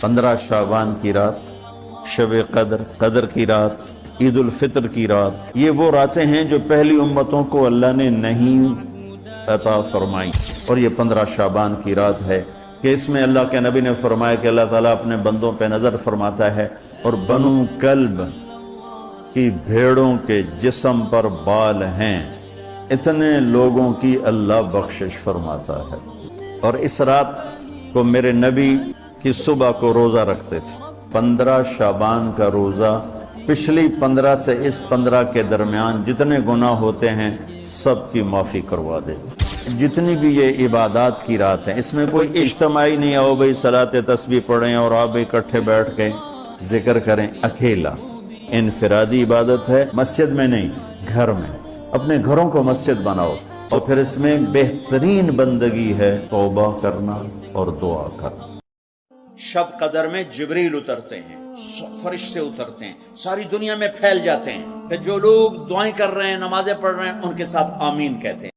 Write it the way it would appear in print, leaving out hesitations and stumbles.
15 शाबान की रात, शब कदर, कदर की रात, ईद उल फितर की रात, ये वो रातें हैं जो पहली उम्मतों को अल्लाह ने नहीं अता फरमाई। और ये 15 शाबान की रात है कि इसमें अल्लाह के नबी ने फरमाया कि अल्लाह ताला अपने बंदों पे नजर फरमाता है और बनु कल्ब की भेड़ों के जिस्म पर बाल हैं, इतने लोगों की अल्लाह बख्शिश फरमाता है। और इस रात को मेरे नबी की सुबह को रोजा रखते थे। 15 शाबान का रोजा पिछली 15 से इस 15 के दरमियान जितने गुनाह होते हैं सब की माफी करवा दे। जितनी भी ये इबादत की रात है, इसमें कोई इज्तिमाई नहीं आओ भाई सलात तस्बीह पढ़ें और आप इकट्ठे बैठ के जिक्र करें। अकेला इनफरादी इबादत है, मस्जिद में नहीं, घर में। अपने घरों को मस्जिद बनाओ। और फिर इसमें बेहतरीन बंदगी है तौबा करना और दुआ करना। शब कदर में जिब्रील उतरते हैं, फरिश्ते उतरते हैं, सारी दुनिया में फैल जाते हैं। फिर जो लोग दुआएं कर रहे हैं, नमाजें पढ़ रहे हैं, उनके साथ आमीन कहते हैं।